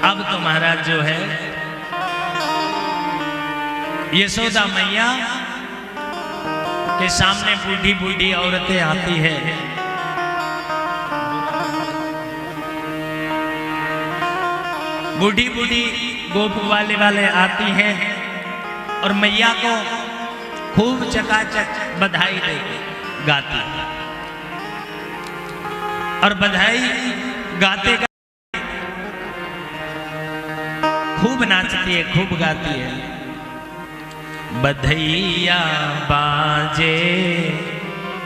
अब तो महाराज जो है यशोदा मैया के सामने बूढ़ी बूढ़ी औरतें आती है। बूढ़ी बूढ़ी गोप वाले आती हैं और मैया को खूब चकाचक बधाई दे गाती और बधाई गाते खूब नाचती है, खूब गाती है। बधैया बाजे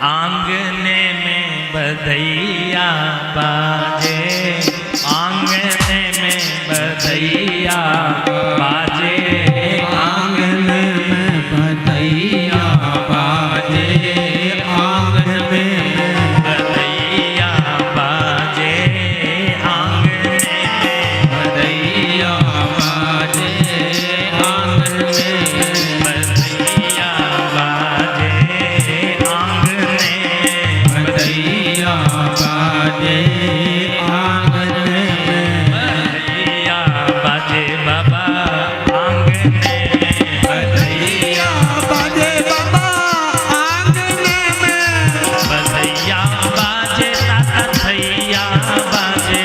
आंगने में, बधैया बाजे आंगने में, बधैया बाजे आंगने में, बधैया बाजे आंगने में, बधैया बाजे आंगने में, बधैया बाजे आंगने में, बधैया बाजे आंगने में, बधैया बाजे आंगने में, बधैया बाजे बाबा आंगने में, बधैया बाजे बाबा आंगने में, बधैया बाजे ताता थैया बाजे,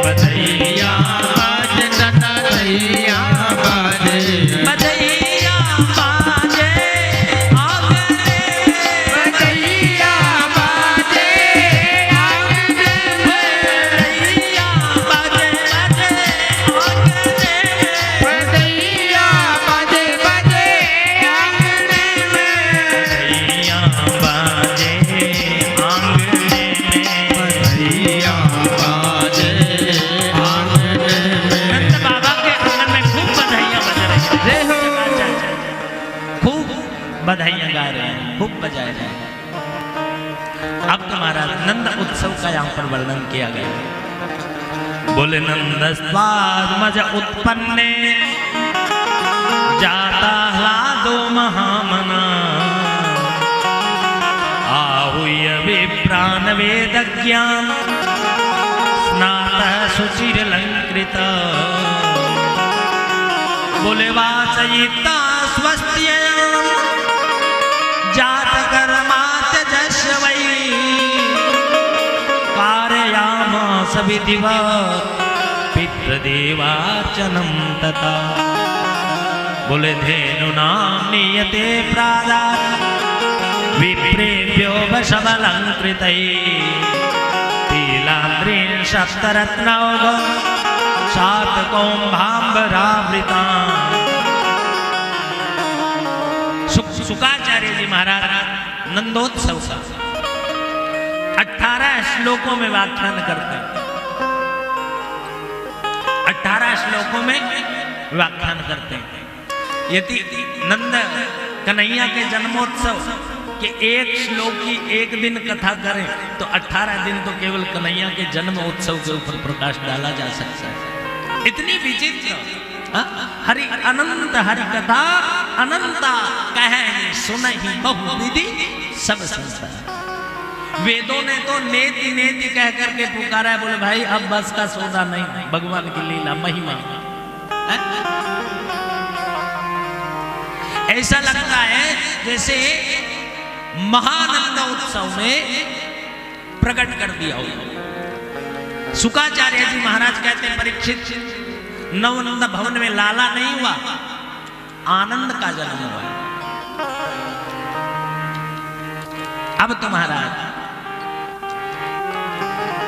बधैया बाजे दादा भैया बाजे, बधैया बाजे आंगने में, बधैया बाजे आंगने में, बधैया बाजे बाजे आंगने में, बधैया बाजे आंगने में, बधैया बाजे आंगने में। बधैया बाजे आंगने में, नंद बाबा के आंगन में खूब बधाइयां बज रही हैं। जय हो। खूब बधाइयां गा रहे हैं, खूब बजाए रहे हैं। अब तो महाराज नंद उत्सव का यहाँ पर वर्णन किया गया। बोले नंद स्वाद मज उत्पन्ने जाता ह्लादो महामना, आहुय विप्रान वेद ज्ञान स्नातः सुचिरलंकृत। बोले वाचयिता स्वस्त्य जात कर्माच जस्य वै, कारयामास विधिवत् पितृदेवार्चनं तथा। बोले धेनुनां नीयते प्रादात् विप्रेभ्यो वशमलङ्कृतैः, नीलाद्रीन् सप्तरत्नौघ सातकौम्भाम्बरावृतान्। शुकाचार्य जी महाराज नंदोत्सव का 18 श्लोकों में व्याख्यान करते हैं। 18 श्लोकों में व्याख्यान करते हैं। यदि नंद कन्हैया के जन्मोत्सव के एक श्लोक की एक दिन कथा करें तो 18 दिन तो केवल कन्हैया के जन्म उत्सव के ऊपर प्रकाश डाला जा सकता है। इतनी विचित्र हरि अनंत हरि कथा अनंता कहे सुनहि बहुविधि सब संसार। वेदों ने तो नेति नेति कह करके पुकारा है। बोले भाई अब बस का सौदा नहीं, भगवान की लीला महिमा। ऐसा लगता है जैसे महानंद उत्सव में प्रकट कर दिया हो। शुकाचार्य जी महाराज कहते हैं परीक्षित, नवनंद भवन में लाला नहीं हुआ, आनंद का जन्म हुआ। अब तो महाराज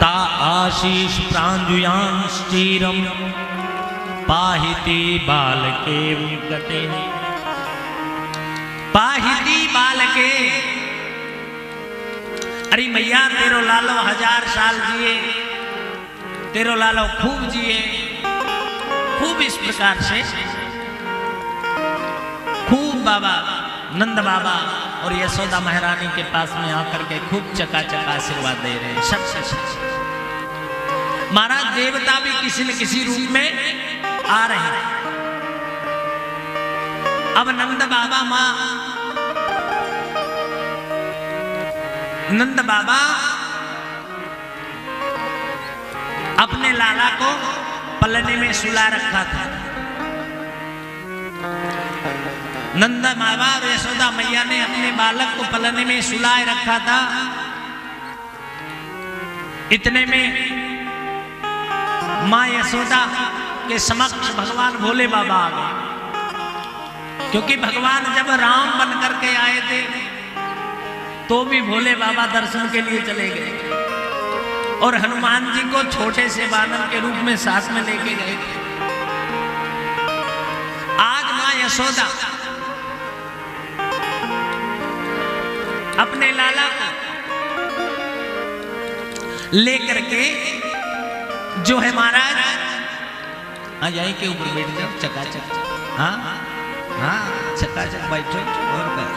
ता आशीष प्रांजुयांश्चीरम पाहिति बालके विगते, पाहिति बालके। अरे मैया तेरो लालो 1000 साल जिए, तेरो लालो खूब जिए, खूब इस प्रकार से खूब बाबा नंद बाबा और यशोदा महारानी के पास में आकर के खूब चकाचक आशीर्वाद दे रहे हैं। सब महाराज देवता भी किसी न किसी रूप में आ रहे हैं। अब नंद बाबा अपने लाला को पलने में सुला रखा था। नंद बाबा और यशोदा मैया ने अपने बालक को पलने में सुलाए रखा था। इतने में मां यशोदा के समक्ष भगवान भोले बाबा आ गए, क्योंकि भगवान जब राम बन करके आए थे तो भी भोले बाबा दर्शन के लिए चले गए और हनुमान जी को छोटे से बानर के रूप में साथ में लेके गए थे। आज मां यशोदा अपने लाला को लेकर के जो है महाराज, हाँ यहीं के ऊपर बैठ जाओ, चकाचक, हाँ हाँ चकाचक बैठो और कर,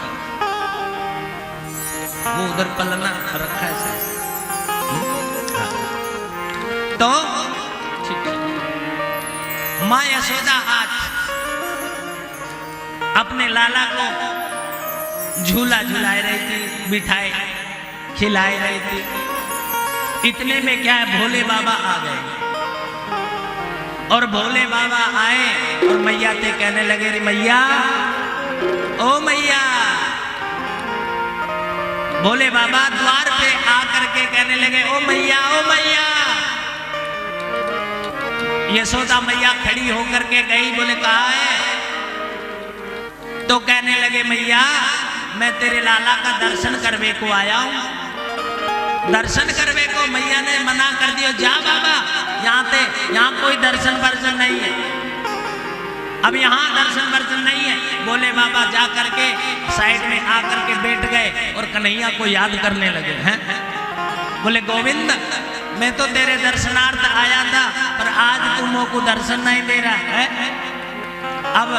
वो उधर पलना रखा है सर। तो ठीक है, मां यशोदा आज अपने लाला को झूला झुलाए रही थी, मिठाई खिलाए रही थी। इतने में क्या है, भोले बाबा आ गए और भोले बाबा आए और मैया से कहने लगे, रे मैया, ओ मैया। भोले बाबा द्वार पे आकर के कहने लगे, ओ मैया, ओ मैया। यशोदा मैया खड़ी होकर के गई, बोले कहा है? तो कहने लगे, मैया मैं तेरे लाला का दर्शन करवे को आया हूं। दर्शन करवे को मैया ने मना कर दिया, जा बाबा यहाँ कोई दर्शन वर्शन नहीं है, अब यहाँ दर्शन वर्शन नहीं है। बोले बाबा जा करके साइड में आकर के बैठ गए और कन्हैया को याद करने लगे हैं। बोले गोविंद, मैं तो तेरे दर्शनार्थ आया था, पर आज तुम को दर्शन नहीं दे रहा है। अब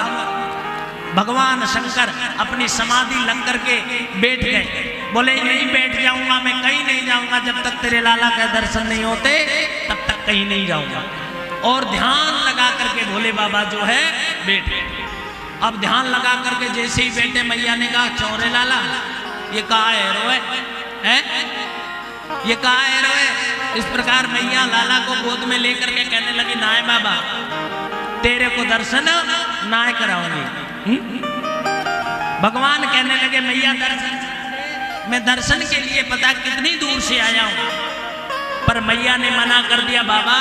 भगवान शंकर अपनी समाधि लग करके बैठ गए। बोले यहीं बैठ जाऊंगा, मैं कहीं नहीं जाऊंगा, जब तक तेरे लाला का दर्शन नहीं होते तब तक कहीं नहीं जाऊंगा। और ध्यान लगा करके भोले बाबा जो है बैठ गए। अब ध्यान लगा करके जैसे ही बैठे, मैया ने कहा, चौरे लाला ये कहा है रोए है, ये कहा है रोए। इस प्रकार मैया लाला को गोद में लेकर के कहने लगी, नाय बाबा तेरे को दर्शन नाय कराऊंगी। भगवान कहने लगे, मैया दर्शन, मैं दर्शन के लिए पता कितनी दूर से आया हूं, पर मैया ने मना कर दिया, बाबा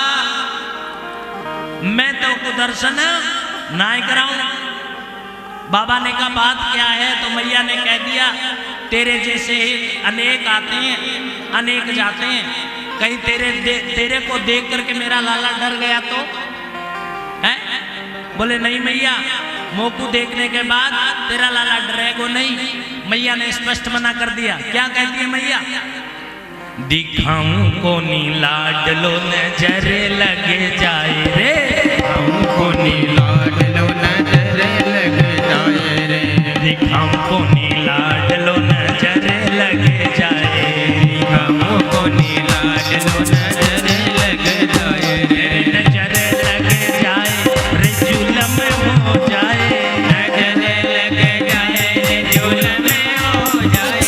मैं तो को दर्शन ना कराऊं। बाबा ने कहा बात क्या है? तो मैया ने कह दिया, तेरे जैसे अनेक आते हैं, अनेक जाते हैं, कहीं तेरे को देख करके मेरा लाला डर गया तो है? बोले नहीं मैया, मोकू देखने के बाद तेरा लाला डरेगो नहीं। मैया ने स्पष्ट मना कर दिया। क्या कहती है मैया? दिखाऊं को नी लाडलो नजर लगे जाए रे, दिखाऊं को नी लाडलो नजर लगे जाए रे, दिखाऊं को नी लाडलो नजर लगे जाए, दिखाऊं को नी लाडलो नजर लगे जाए रे, नजर लगे जाए रे जुलम हो जाए, नजर लगे जाए रे जुलम हो जाए,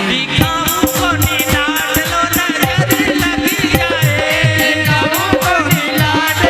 दिखाऊं को नी लाडलो नजर लगी जाए, दिखाऊं को नी लाडलो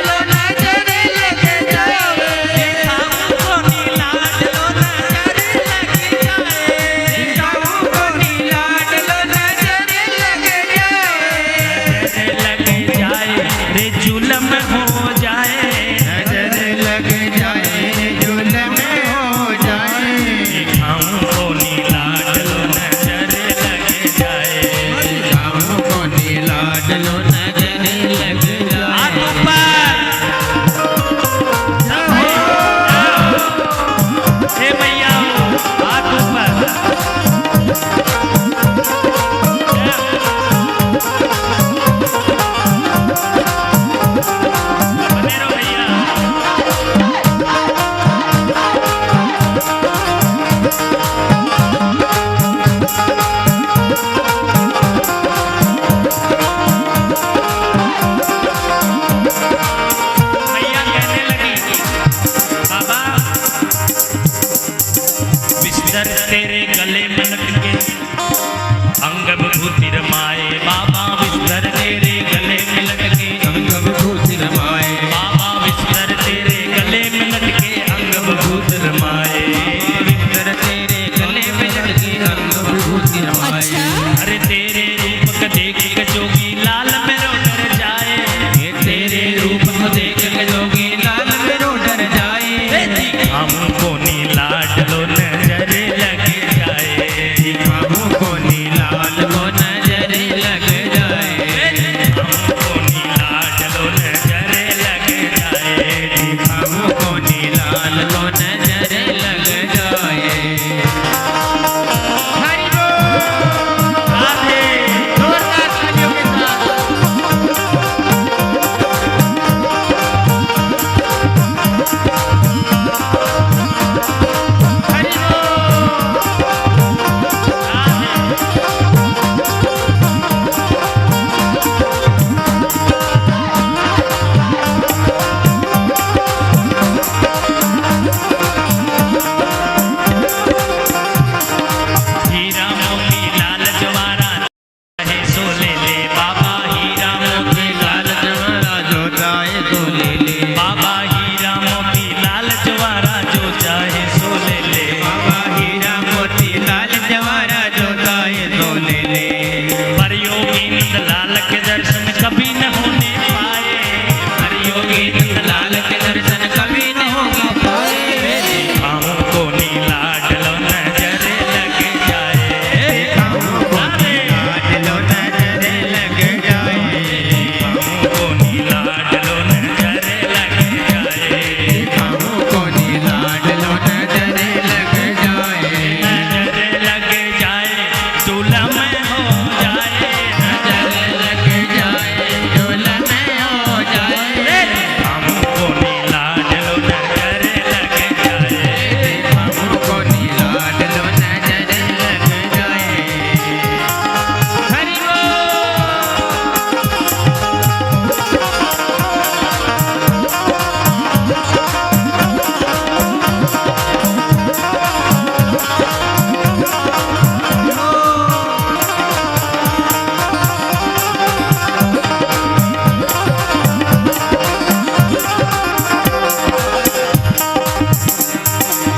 ले ले। बाबा हीरा मोती लाल जवारा जो चाहे सो ले ले। बाबा हीरा मोती लाल जवारा जो चाहे सो ले ले। पर योगी नंदलाल के दर्शन कभी न होने पाए। पर योगी नंदलाल के दर्शन कभी न होगा पाए। देखा को नीला डलो नजर लग जाए। डलो नजर लग जाए। को नीला डलो नजर लग जाए। को नीला डलो नजर लग जाए। नजर लग जाए दूल्हा में हो जाए। नजर लग जाए झोला में हो जाए। हमको नीला डलो नजर लग जाए। हमको नीला डलो नजर लग जाए। हरि बोल।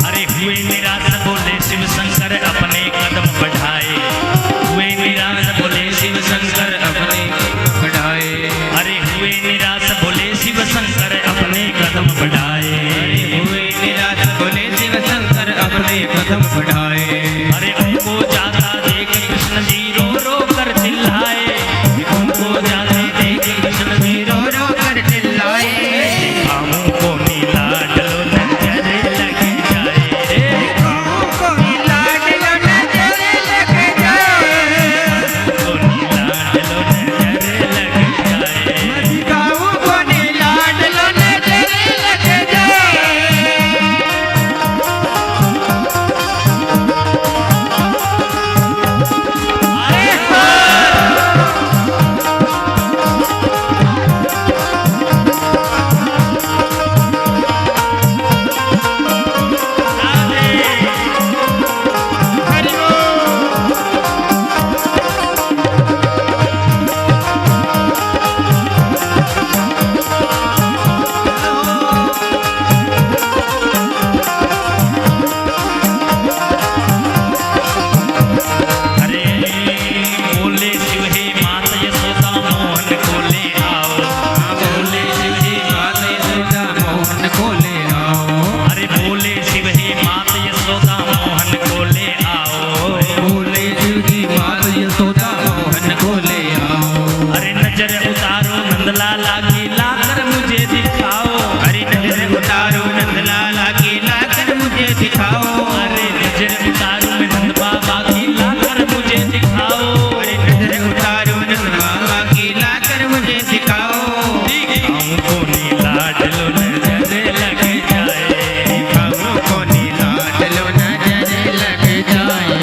अरे हुए निराश बोले शिव शंकर अपने कदम बढ़ाए। हुए निराश बोले शिव शंकर अपने बढ़ाए। अरे हुए निराश बोले शिव शंकर अपने कदम बढ़ाए। हुए निराश बोले शिव शंकर अपने कदम बढ़ाए। अरे उनको जाता देख कृष्ण जी रो रो कर चिल्लाए। उनको जाते देख कृष्ण जी रो रो रो कर चिल्लाए। हमको नीला डलो नजर लग जाए। हमको नीला डलो नजर लग जाए। हमको नीला डलो नजर लग जाए। हमको नीला डलो नजर लग जाए। हरि बोल। अरे बोले शिव हे मात यशोदा मोहन को ले आओ। बोले शिव जी मात यशोदा मोहन को ले आओ। अरे बोले शिव हे मात यशोदा मोहन को ले आओ। बोले शिव जी मात यशोदा मोहन को ले आओ। अरे नजर उतारो नंदलाला की लाकर मुझे दिखाओ। अरे नजर उतारो नंदलाला की लाकर मुझे दिखाओ। अरे नजर उतारो मैं नंद बाबा की लाकर मुझे दिखाओ। अरे नजर उतारो नंद बाबा की लाकर मुझे दिखाओ। हमको नीला डलो नजर लग जाए। हमको नीला डलो नजर लग जाए।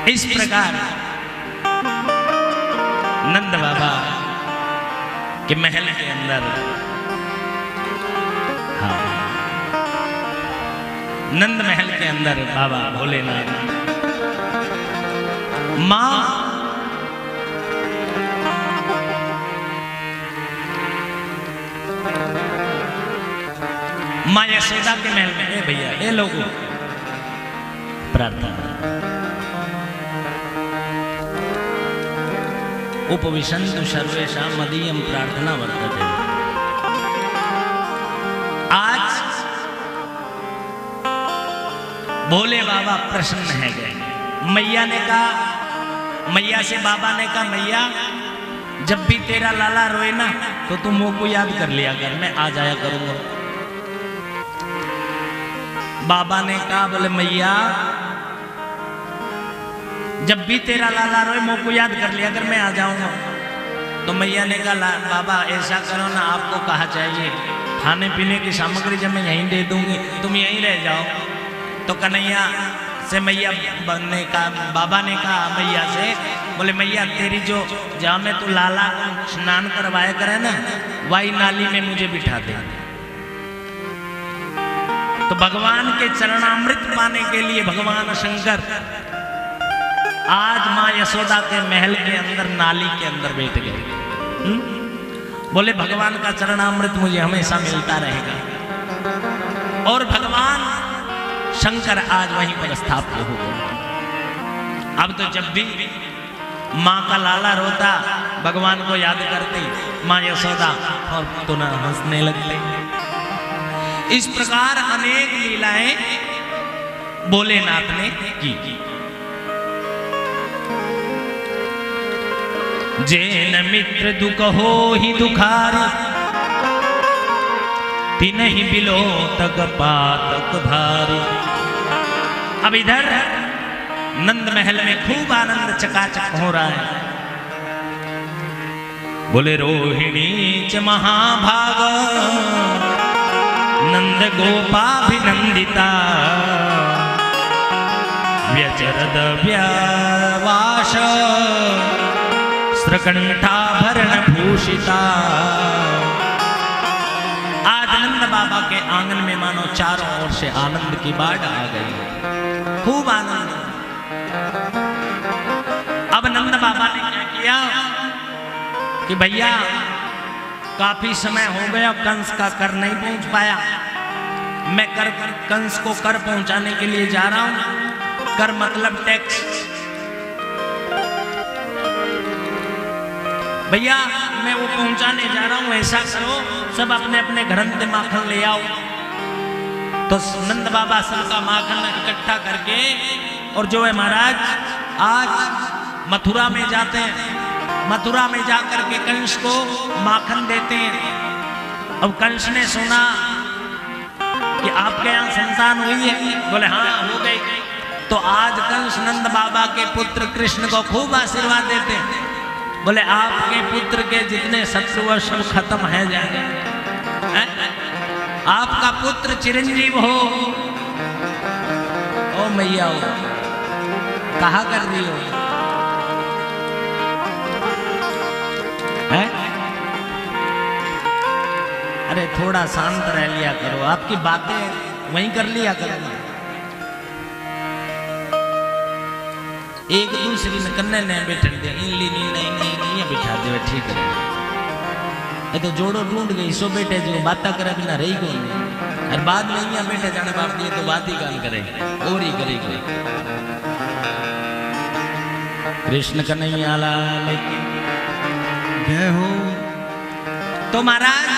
इस प्रकार नंद बाबा के महल के अंदर, हाँ, नंद महल के अंदर बाबा भोलेनाथ मां मां यशोदा के महल में, ए भैया ए लोगों, प्रार्थना उपविशन्तु सर्वेषां मदीयं प्रार्थना वर्तते। आज भोले बाबा प्रसन्न है गए। मैया ने कहा, मैया से बाबा ने कहा, मैया जब भी तेरा लाला रोए ना तो तुम मुंह को याद कर लिया कर, मैं आ जाया करूंगा। बाबा ने कहा, बोले मैया जब भी तेरा लाला रोए मुंह को याद कर लिया कर, मैं आ जाऊंगा। तो मैया ने कहा, बाबा ऐसा करो ना, आपको कहा चाहिए खाने पीने की सामग्री जब मैं यहीं दे दूंगी, तुम यहीं रह जाओ। तो कन्हैया से मैया ने कहा, बाबा ने कहा मैया से, बोले मैया तेरी जो जहाँ में तू लाला को स्नान करवाया करे ना, वही नाली में मुझे बिठा दे। तो भगवान के चरणामृत पाने के लिए भगवान शंकर आज मां यशोदा के महल के अंदर नाली के अंदर बैठ गए। बोले भगवान का चरणामृत मुझे हमेशा मिलता रहेगा। और भगवान शंकर आज वहीं पर स्थापित हो गए। अब तो जब भी मां का लाला रोता, भगवान को याद करती मां यशोदा, और तो ना हंसने लगते। इस प्रकार अनेक लीलाएं भोलेनाथ ने की। जैन मित्र दुख हो ही दुखारी, तिन्हि बिलो तक पातक भारी। अब इधर नंद महल में खूब आनंद चकाचक हो रहा है। बोले रोहिणी च महाभाग, नंद गोपाभिनंदिता, व्यचरद व्यवाश श्रकंठाभरण भूषिता। आज नंद बाबा के आंगन में मानो चारों ओर से आनंद की बाढ़ आ गई, खूब आनंद। अब नंद बाबा ने क्या किया कि भैया काफी समय हो गया, कंस का कर नहीं पहुंच पाया, मैं कंस को कर पहुंचाने के लिए जा रहा हूं। कर मतलब टैक्स। भैया मैं वो पहुंचाने जा रहा हूं, ऐसा करो सब अपने अपने घर से माखन ले आओ। तो नंद बाबा सबका माखन इकट्ठा करके, और जो है महाराज आज मथुरा में जाते हैं, मथुरा में जाकर के कंस को माखन देते हैं। अब कंस ने सुना कि आपके यहाँ संतान हुई है, बोले हाँ हो गई। तो आज कंस नंद बाबा के पुत्र कृष्ण को खूब आशीर्वाद देते हैं। बोले आपके पुत्र के जितने शत्रु व सब खत्म है जाए, आपका पुत्र चिरंजीव हो। ओ मैया हो, कहा कर रही हो है? अरे थोड़ा शांत रह लिया करो, आपकी बातें वहीं कर लिया करो। एक दूसरी ने कन्ने ने बैठन दे, इनली नहीं बिठा दे, ठीक है। ये तो जोड़ो ढूंढ गई, सो बैठे जो बातें करे बिना रही कौन। और बाद में यहाँ बैठे जाने बाप दिए तो बात ही गाल करे और ही करेगी। कृष्ण कन्हैया लाल की जय हो। तो महाराज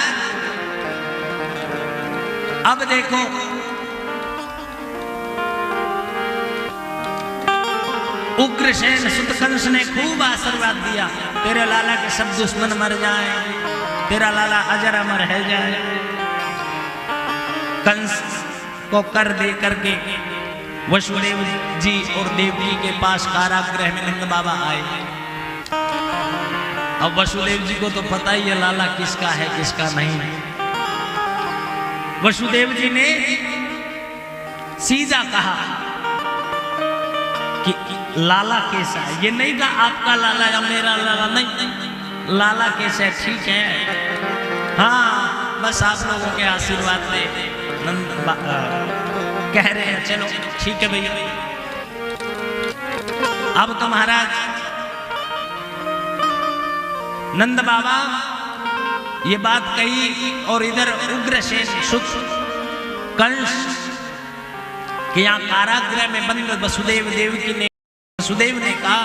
अब देखो, उग्रसेन सुत कंस ने खूब आशीर्वाद दिया, तेरे लाला के सब दुश्मन मर जाए, तेरा लाला अजर अमर है जाए। कंस को कर दे करके वसुदेव जी और देवकी के पास कारागृह में नंद बाबा आए। अब वसुदेव जी को तो पता ही है लाला किसका है किसका नहीं। वसुदेव जी ने सीधा कहा कि लाला कैसा है। ये नहीं कहा आपका लाला या मेरा लाला, नहीं, लाला कैसा है, ठीक है। हाँ, बस आप लोगों के आशीर्वाद से कह रहे हैं, चलो ठीक है भैया। अब तो महाराज नंद बाबा ये बात कही और इधर उग्रसेन सुख कंस कि यहाँ कारागृह में बंद वसुदेव ने कहा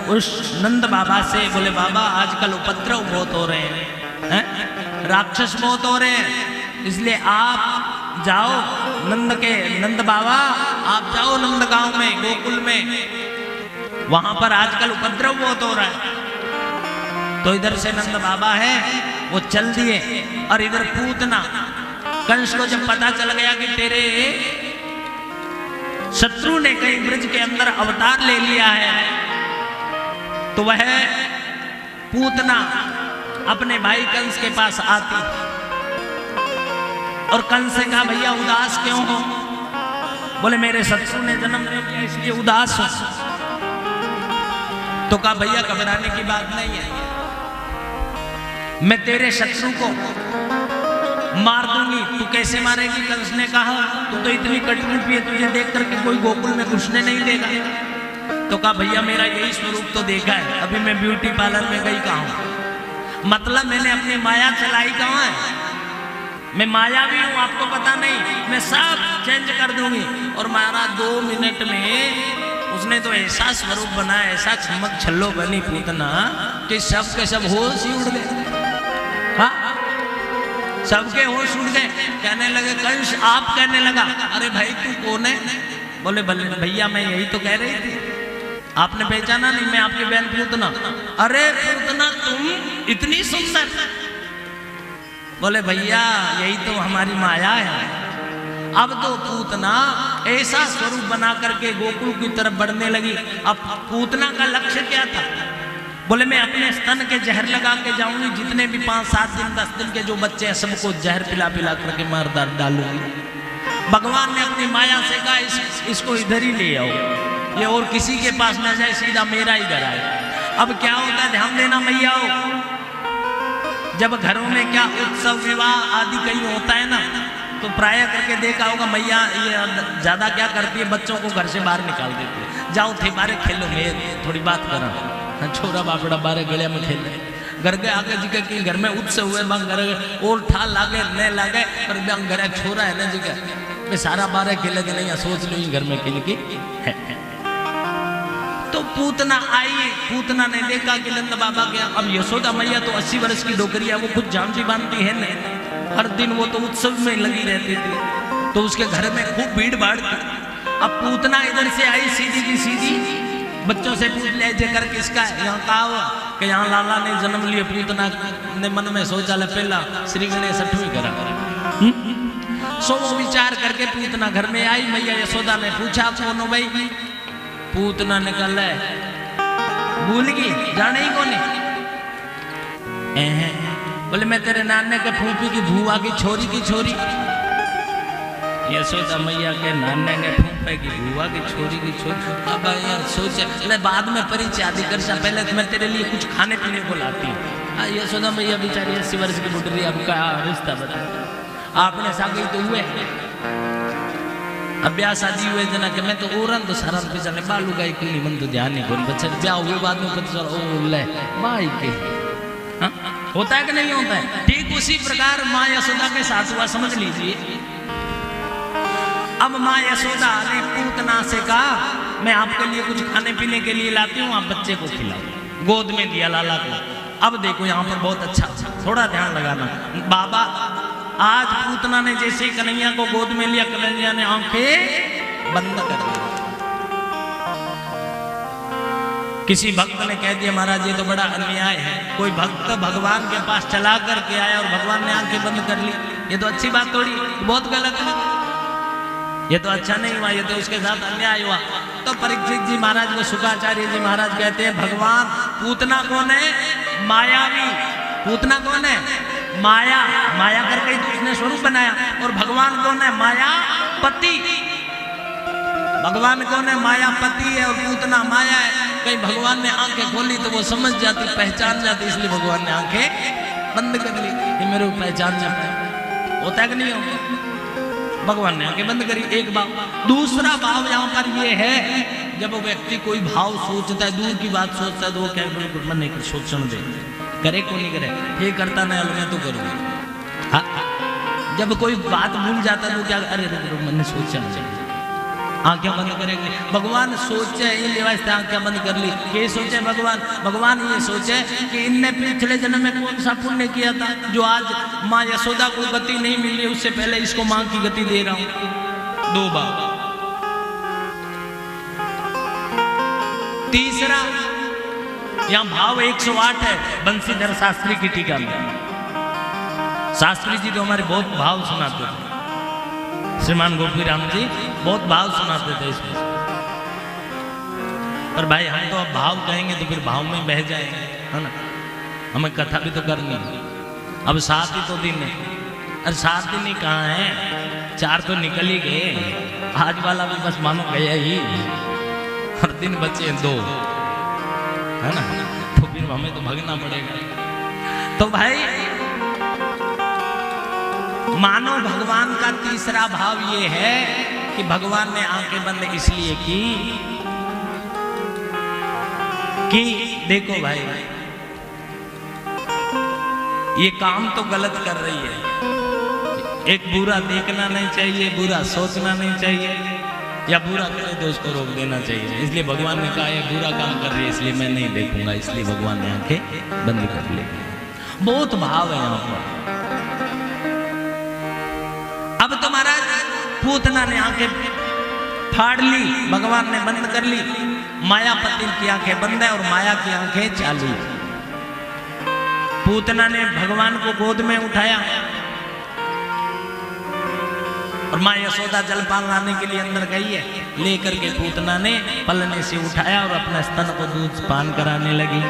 उस नंद बाबा से, बोले बाबा आजकल उपद्रव बहुत हो रहे हैं, राक्षस बहुत हो रहे हैं, इसलिए आप जाओ नंद बाबा आप जाओ नंद गांव में, गोकुल में, वहां पर आजकल उपद्रव बहुत हो रहा है। तो इधर से नंद बाबा है वो चल दिए, और इधर पूतना कंस को जब पता चल गया कि तेरे शत्रु ने कहीं ब्रज के अंदर अवतार ले लिया है, तो वह पूतना अपने भाई कंस के पास आती और कंस से कहा भैया उदास क्यों हो? बोले मेरे शत्रु ने जन्म ले लिया इसलिए उदास हो। तो कहा भैया घबराने की बात नहीं है, मैं तेरे शत्रु को मार दूंगी। तू कैसे मारेगी? कंस ने कहा तू तो इतनी कटरूपी है, तुझे देख करके कोई गोकुल में घुसने नहीं देगा। तो कहा भैया मेरा यही स्वरूप तो देखा है, अभी मैं ब्यूटी पार्लर में गई कहाँ हूं, मतलब मैंने अपनी माया चलाई कहाँ है, मैं मायावी हूं, आपको पता नहीं, मैं सब चेंज कर दूंगी। और महाराज 2 मिनट में उसने तो ऐसा स्वरूप बनाया, ऐसा चमक छल्लो बनी पूतना कि सब के सब होश ही उड़ गए। हाँ, सबके होश उड़ गए। कहने लगे कंस, आप कहने लगा अरे भाई तू कौन है? बोले भैया मैं यही तो कह रही थी, आपने पहचाना नहीं, मैं आपकी बहन पूतना। अरे पूतना तुम इतनी सुंदर? बोले भैया यही तो हमारी माया है। अब तो पूतना ऐसा स्वरूप बना करके गोकुल की तरफ बढ़ने लगी। अब पूतना का लक्ष्य क्या था? बोले मैं अपने स्तन के जहर लगा के जाऊंगी, जितने भी 5-7 दिन 10 दिन के जो बच्चे हैं सबको जहर पिला पिला करके मार डालूंगी। भगवान ने अपनी माया से कहा इसको इधर ही ले आओ, ये और किसी के पास ना जाए, सीधा मेरा ही घर आए। अब क्या होता है, ध्यान देना मैया हो, जब घरों में क्या उत्सव विवाह आदि कहीं होता है ना, तो प्राय करके देखा होगा मैया ये ज्यादा क्या करती है, बच्चों को घर से बाहर निकाल देती है। जाओ थे बारे खेलो, मैं थोड़ी बात करा, छोरा बापड़ा बारे गलिया में खेल रहे, घर के आगे जी के घर में उत्सव हुए, घर और ठा लागे न लागे, पर घर छोरा है ना जी का, मैं सारा बारे खेले के नहीं, सोच लो घर में खेल की है। तो पूतना आई, पूतना ने देखा कि नंद बाबा के, अब यशोदा मैया तो 80 वर्ष की डोकरी है, वो कुछ जानती बांधती है नहीं, हर दिन वो तो उत्सव में लगी रहती थी, तो उसके घर में खूब भीड़ भाड़ थी। अब पूतना इधर से आई सीधी की सीधी, बच्चों से पूछ ले जेकर किसका है, यहाँ कहा हुआ कि यहाँ लाला ने जन्म लिया। पूतना ने मन में सोचा ले पहला श्री गणेश 8वीं करा, सो वो विचार करके पूतना घर में आई। मैया यशोदा ने पूछा कौन हो भाई? पूतना ने कहा ले भूल गई, जाने ही कौन है? बोले मैं तेरे नाने के फूफी की भूआ की छोरी। यशोदा मैया के नाने के फूफे की भूआ की छोरी। अब यार सोचे बाद में परिचय आदि कर, पहले तो मैं तेरे लिए कुछ खाने पीने को लाती हूँ। यशोदा मैया बेचारी 80 वर्ष की बुढ़ी, अब क्या रिश्ता बता, आपने सागी तो हुए, अब ब्याह शादी हुए जना के, मैं तो ओरन तो सारा पीछा ने बालू का एक मन तो ध्यान नहीं कौन बच्चे ब्याह हुए बाद में पता चला ओ ले माई के। हाँ? होता है कि नहीं होता है? ठीक उसी प्रकार माँ यशोदा के साथ हुआ, समझ लीजिए। अब माँ यशोदा ने पूतना से कहा मैं आपके लिए कुछ खाने पीने के लिए लाती हूँ, आप बच्चे को खिलाओ। गोद में दिया लाला को। अब देखो यहाँ पर बहुत अच्छा, थोड़ा ध्यान लगाना। बाबा आज पूतना ने जैसे कन्हैया को गोद में लिया, कन्हैया ने आंखें बंद कर दी। किसी भक्त ने कह दिया महाराज ये तो बड़ा अन्याय है, कोई भक्त भगवान के पास चला करके आया और भगवान ने आंखें बंद कर ली, ये तो अच्छी बात थोड़ी, बहुत गलत है, ये तो अच्छा नहीं हुआ, ये तो उसके साथ अन्याय हुआ। तो परीक्षित जी महाराज को शुक्राचार्य जी महाराज कहते हैं भगवान पूतना कौन है? मायावी। पूतना कौन है? माया। माया करके ही उसने स्वरूप बनाया। और भगवान कौन है? माया पति। भगवान कौन है? मायापति है और पूतना माया है। कहीं भगवान ने आंखें खोली तो वो समझ जाती, पहचान जाती, इसलिए भगवान ने आंखें बंद कर ली कि मेरे को पहचान ना पाए। होता है कि नहीं होता? भगवान ने आंखें बंद करी, एक भाव। दूसरा भाव यहाँ पर ये है, जब वो व्यक्ति कोई भाव सोचता है, दूर की बात सोचता है, तो वो क्या मन नहीं सोचने दे, करे को नहीं करे, ये करता ना मैं तो करूँगा। जब कोई बात भूल जाता है तो क्या, अरे रुक मन ने सोचना चाहिए, आंखें बंद करेंगे। भगवान सोचे ये वास्ते आंखें बंद कर ली। ये सोचे भगवान ये सोचे कि इनने पिछले जन्म में कौन सा पुण्य किया था जो आज माँ यशोदा को गति नहीं मिली, उससे पहले इसको माँ की गति दे रहा हूं। 2 बार। तीसरा, यहां भाव 108 है बंसीधर शास्त्री की टीका में। शास्त्री जी तो हमारे बहुत भाव सुनाते थे, श्रीमान गोपी राम जी बहुत भाव सुनाते थे इसमें। पर भाई हम तो अब भाव कहेंगे तो फिर भाव में बह जाएंगे, है ना? हमें कथा भी तो करनी है। अब 7 ही तो दिन है, अरे 7 दिन ही कहाँ है, 4 तो निकल ही गए, आज वाला भी बस मानो गया ही, हर दिन बचे 2, है ना? तो फिर हमें तो भागना पड़ेगा। तो भाई मानो भगवान का तीसरा भाव ये है कि भगवान ने आंखें बंद इसलिए की कि देखो भाई ये काम तो गलत कर रही है, एक बुरा देखना नहीं चाहिए, बुरा सोचना नहीं चाहिए, या बुरा करे तो उसको रोक देना चाहिए। इसलिए भगवान ने कहा ये बुरा काम कर रही है इसलिए मैं नहीं देखूंगा, इसलिए भगवान ने आंखें बंद कर ली। बहुत भाव है यहाँ पर। अब तो महाराज पूतना ने आंखें फाड़ ली, भगवान ने बंद कर ली, मायापति की आंखें बंद है और माया की आंखें चालू। पूतना ने भगवान को गोद में उठाया और माँ यशोदा जलपान लाने के लिए अंदर गई है, लेकर के पूतना ने पलने से उठाया और अपने स्तन को दूध पान कराने लगी।